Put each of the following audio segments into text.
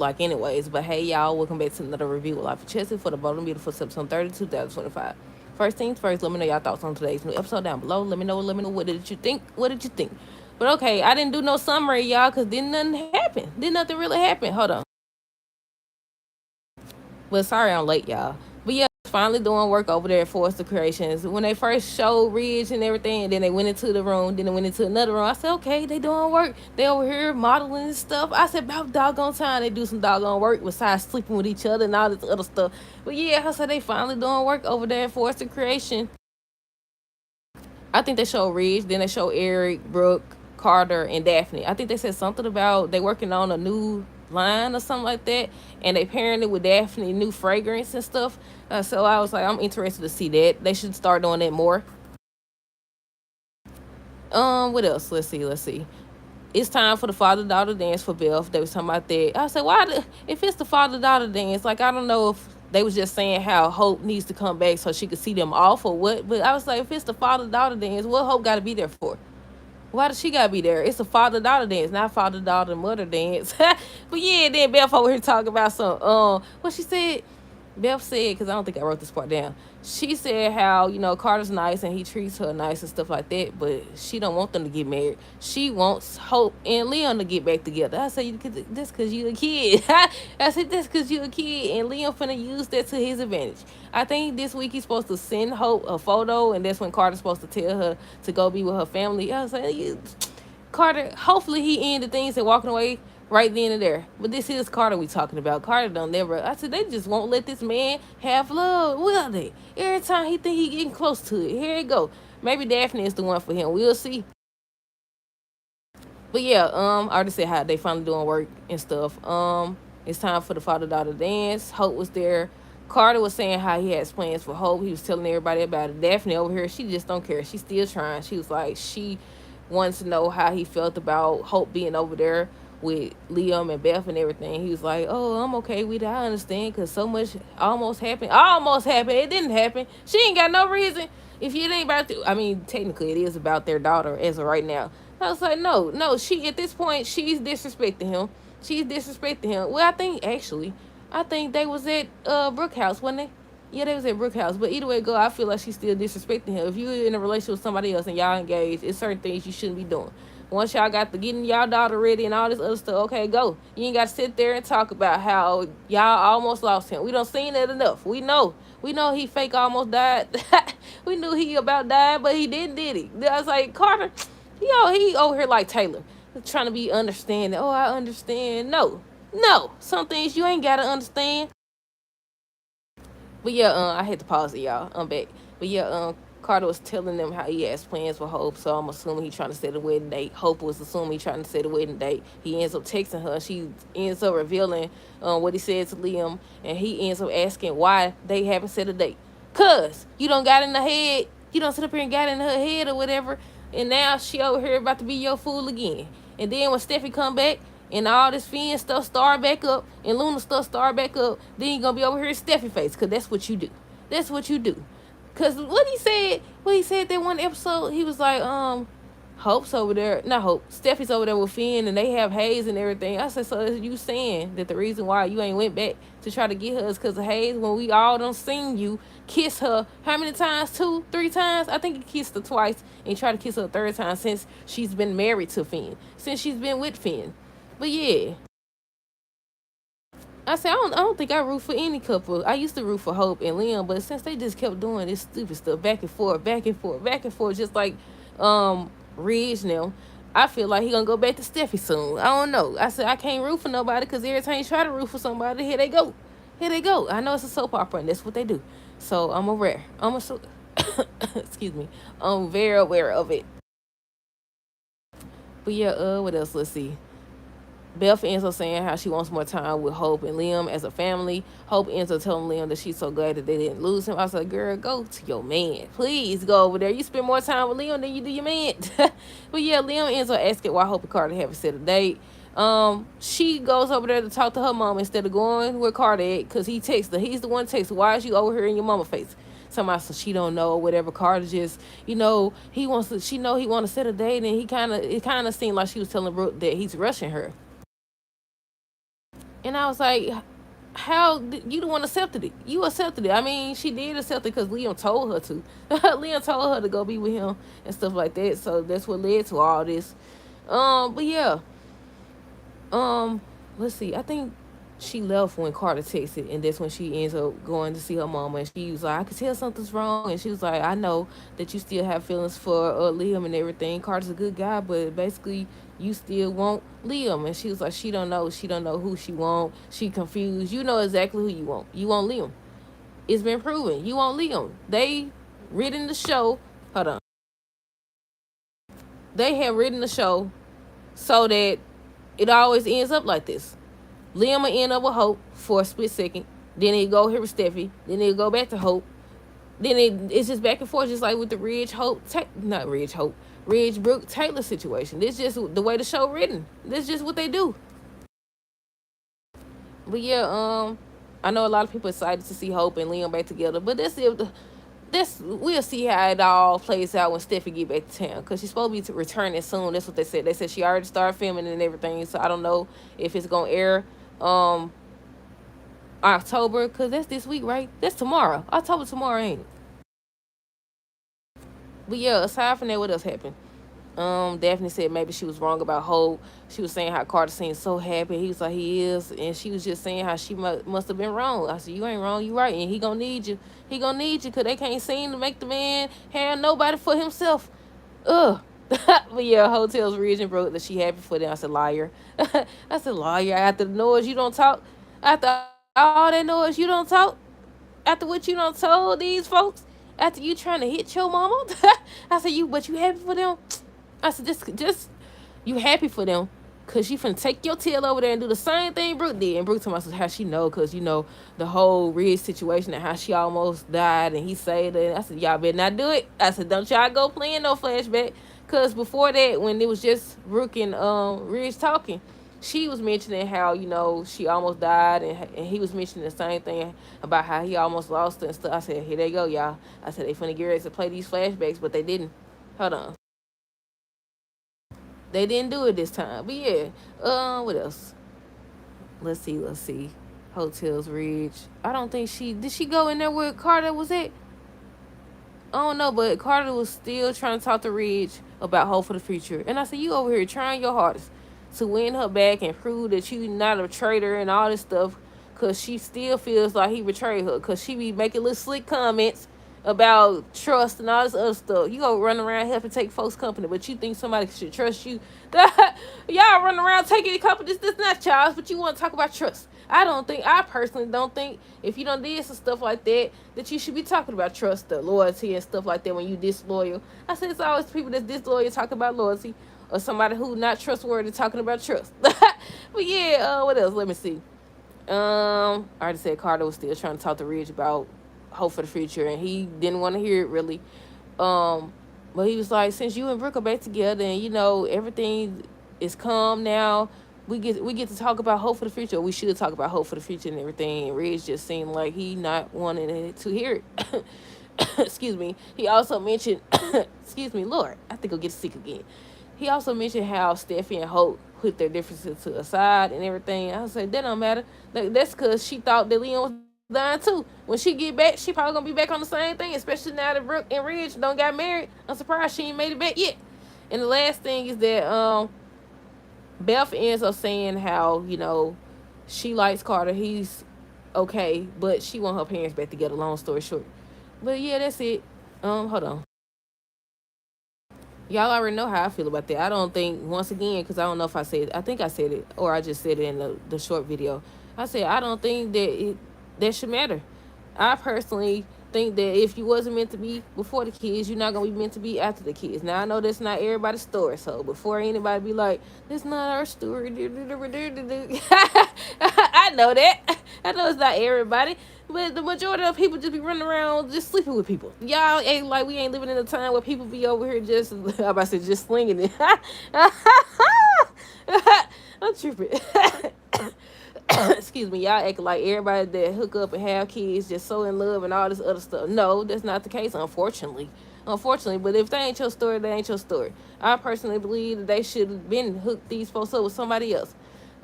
like anyways. But hey, y'all, welcome back to another review of Life of Chelsea for the Bottom Beautiful episode 30, 2025. First things first, let me know y'all thoughts on today's new episode down below. Let me know what did you think? What did you think? But okay, I didn't do no summary, y'all, because didn't nothing happen. Did nothing really happen. Hold on. But sorry I'm late, y'all. But yeah, finally doing work over there at Forrester Creations. When they first showed Ridge and everything, and then they went into the room, then they went into another room. I said, okay, they doing work. They over here modeling and stuff. I said, about doggone time they do some doggone work besides sleeping with each other and all this other stuff. But yeah, I said they finally doing work over there at Forrester Creation. I think they showed Ridge, then they showed Eric, Brooke, Carter, and Daphne. I think they said something about they working on a new line or something like that, and they pairing it with Daphne new fragrance and stuff. So I was like, I'm interested to see that. They should start doing that more. What else? Let's see. It's time for the father daughter dance for Beth. They was talking about that. I said, if it's the father daughter dance, like I don't know if they was just saying how Hope needs to come back so she could see them off or what. But I was like, if it's the father daughter dance, what Hope got to be there for? Why does she gotta be there? It's a father daughter dance, not father daughter mother dance. But yeah, then Beth over here talking about some what she said. Beth said, because I don't think I wrote this part down. She said how, Carter's nice and he treats her nice and stuff like that, but she don't want them to get married. She wants Hope and Leon to get back together. I said, that's because you a kid. I said, that's because you a kid, and Leon finna use that to his advantage. I think this week he's supposed to send Hope a photo, and that's when Carter's supposed to tell her to go be with her family. I was like, Carter, hopefully he ended things and walking away right then and there. But this is Carter we talking about. Carter don't never. I said they just won't let this man have love, will they? Every time he think he getting close to it, here it go. Maybe Daphne is the one for him. We'll see. But yeah, I already said how they finally doing work and stuff. It's time for the father daughter dance. Hope was there. Carter was saying how he has plans for Hope. He was telling everybody about it. Daphne over here, she just don't care. She's still trying. She was like, she wants to know how he felt about Hope being over there with Liam and Beth and everything. He was like, oh, I'm okay with it. I understand because so much almost happened. Almost happened. It didn't happen. She ain't got no reason. If it ain't about, I mean, technically it is about their daughter as of right now. I was like, no. She at this point, she's disrespecting him. She's disrespecting him. Well, I think they was at Brook House, wasn't they? Yeah, they was at Brook House. But either way it go, I feel like she's still disrespecting him. If you're in a relationship with somebody else and y'all engaged, it's certain things you shouldn't be doing. Once y'all got the getting y'all daughter ready and all this other stuff, okay, go. You ain't got to sit there and talk about how y'all almost lost him. We don't seen that enough. We know he fake almost died. We knew he about died, but he didn't, did he? I was like, Carter, he over here like Taylor, trying to be understanding. Oh, I understand. No. Some things you ain't got to understand. But yeah, I had to pause it, y'all. I'm back. But yeah, Carter was telling them how he has plans for Hope, so I'm assuming he trying to set a wedding date. Hope was assuming he trying to set a wedding date. He ends up texting her. She ends up revealing what he said to Liam, and he ends up asking why they haven't set a date. Cause you don't got in the head, you don't sit up here and got in her head or whatever, and now she over here about to be your fool again. And then when Steffi come back, and all this Finn stuff start back up, and Luna stuff start back up, then you gonna be over here Steffi face, cause that's what you do. That's what you do. Cause what he said that one episode, he was like, Hope's over there, not Hope, Steffi's over there with Finn, and they have Hayes and everything. I said, so you saying that the reason why you ain't went back to try to get her is because of Hayes, when we all done seen you kiss her how many times? 2, 3 times? I think he kissed her twice and tried to kiss her a third time since she's been married to Finn, since she's been with Finn. But yeah, I said I don't think I root for any couple. I used to root for Hope and Liam, but since they just kept doing this stupid stuff back and forth, just like Ridge now, I feel like he gonna go back to Steffi soon. I don't know. I said I can't root for nobody because every time you try to root for somebody, here they go. I know it's a soap opera and that's what they do. So excuse me. I'm very aware of it. But yeah, what else? Let's see. Beth ends up saying how she wants more time with Hope and Liam as a family. Hope ends up telling Liam that she's so glad that they didn't lose him. I was like, girl, go to your man. Please go over there. You spend more time with Liam than you do your man. But yeah, Liam ends up asking why Hope and Carter haven't set a date. She goes over there to talk to her mom instead of going with Carter at, because he texts her. He's the one texts her. Why is you over here in your mama face? Somebody said she don't know, whatever. Carter just, he wants to, he want to set a date, and it kind of seemed like she was telling Brooke that he's rushing her. And I was like, how you the one accepted it? You accepted it. I mean, she did accept it because Liam told her to. Liam told her to go be with him and stuff like that. So that's what led to all this. But yeah, um, let's see. I think she left when Carter texted, and that's when she ends up going to see her mama. And she was like, "I could tell something's wrong." And she was like, "I know that you still have feelings for Liam and everything. Carter's a good guy, but basically, you still want Liam." And she was like, "She don't know. She don't know who she want. She confused. You know exactly who you want. You want Liam. It's been proven. You want Liam. They written the show. Hold on. They have written the show so that it always ends up like this. Liam will end up with Hope for a split second. Then he go here with Steffi. Then he'll go back to Hope. Then it's just back and forth, just like with the Ridge Brooke Taylor situation. This just the way the show written. This just what they do. But yeah, I know a lot of people excited to see Hope and Liam back together. But this we'll see how it all plays out when Steffi get back to town, because she's supposed to be returning soon. That's what they said. They said she already started filming and everything. So I don't know if it's gonna air um October, because that's this week, right? That's tomorrow. October tomorrow, ain't it? But yeah, aside from that, what else happened? Daphne said maybe she was wrong about Hope. She was saying how Carter seemed so happy. He was like, he is. And she was just saying how she must have been wrong. I said, you ain't wrong, you right. And he gonna need you. He gonna need you, because they can't seem to make the man have nobody for himself. Ugh. But yeah, Hotels Ridge and Broke that she happy for them. I said, liar. I said, liar. After the noise, you don't talk. After all that noise, you don't talk. After what you done told these folks. After you trying to hit your mama. I said, but you happy for them? I said, just you happy for them, because she finna take your tail over there and do the same thing Brooke did. And Brooke told me how she know, because you know the whole Ridge situation and how she almost died and he saved her. And I said, y'all better not do it. I said, don't y'all go playing no flashback, because before that, when it was just Brooke and Ridge talking, she was mentioning how, you know, she almost died, and he was mentioning the same thing about how he almost lost her and stuff. I said, here they go, y'all. I said, they finna get ready to play these flashbacks, but they didn't. Hold on. They didn't do it this time. But yeah, what else? Let's see. Hotels Ridge. I don't think did she go in there where Carter was at? I don't know, but Carter was still trying to talk to Ridge about hope for the future. And I said, you over here trying your hardest to win her back and prove that you not a traitor and all this stuff, because she still feels like he betrayed her, because she be making little slick comments about trust and all this other stuff. You go run around helping take folks' company, but you think somebody should trust you. Y'all run around taking company. This not Charles, but you want to talk about trust. I personally don't think, if you done did some stuff like that, that you should be talking about trust, the loyalty and stuff like that when you disloyal. I said it's always people that's disloyal talking about loyalty, or somebody who not trustworthy talking about trust. But yeah, what else? Let me see. I already said Carter was still trying to talk to Ridge about hope for the future, and he didn't want to hear it really. But he was like, since you and Brooke are back together, and you know everything is calm now, we get to talk about hope for the future. We should talk about hope for the future and everything. And Ridge just seemed like he not wanting to hear it. Excuse me. He also mentioned, excuse me, Lord, I think I'll get sick again. He also mentioned how Steffi and Hope put their differences to the side and everything. I said, that don't matter. That's because she thought that Liam was dying too. When she get back, she probably gonna be back on the same thing, especially now that Brooke and Ridge don't got married. I'm surprised she ain't made it back yet. And the last thing is that Beth ends up saying how, you know, she likes Carter. He's okay, but she want her parents back together, long story short. But yeah, that's it. Hold on. Y'all already know how I feel about that. I don't think, once again, because I don't know if I said it. I think I said it, or I just said it in the short video. I said, I don't think that should matter. I personally think that if you wasn't meant to be before the kids, you're not going to be meant to be after the kids. Now, I know that's not everybody's story, so before anybody be like, that's not our story. I know that. I know it's not everybody. But the majority of people just be running around just sleeping with people. Y'all ain't like, we ain't living in a time where people be over here just, I'm about to say, just slinging it. I'm tripping. Excuse me, y'all acting like everybody that hook up and have kids just so in love and all this other stuff. No, that's not the case, unfortunately. But if they ain't your story, they ain't your story. I personally believe that they should have been hooked these folks up with somebody else.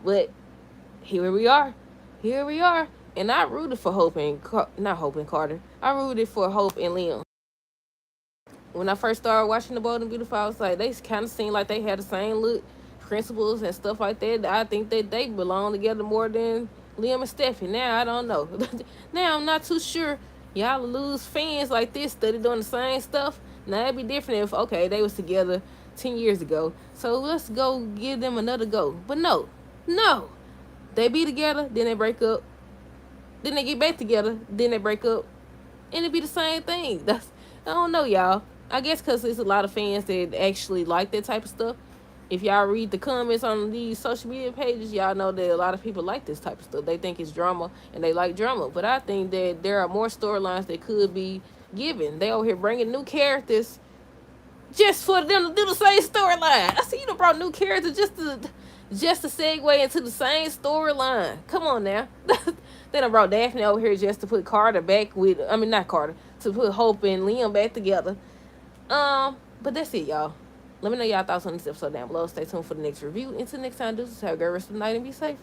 But here we are. Here we are. And I rooted for Hope and not Hope and Carter. I rooted for Hope and Liam. When I first started watching The Bold and Beautiful, I was like, they kind of seemed like they had the same look, principles and stuff like that. I think that they belong together more than Liam and Steffi. Now I don't know. Now I'm not too sure. Y'all lose fans like this, study doing the same stuff. Now it'd be different if okay they was together 10 years ago. So let's go give them another go. But no, no, they be together, then they break up, then they get back together, then they break up, and it be the same thing. That's I don't know, y'all. I guess because there's a lot of fans that actually like that type of stuff. If y'all read the comments on these social media pages, y'all know that a lot of people like this type of stuff. They think it's drama and they like drama. But I think that there are more storylines that could be given. They over here bringing new characters just for them to do the same storyline. I see you done brought new characters just to segue into the same storyline. Come on now. Then I brought Daphne over here just to put Carter back with, I mean, not Carter, to put Hope and Liam back together. But that's it, y'all. Let me know y'all thoughts on this episode down below. Stay tuned for the next review. Until next time, deuces. Have a great rest of the night and be safe.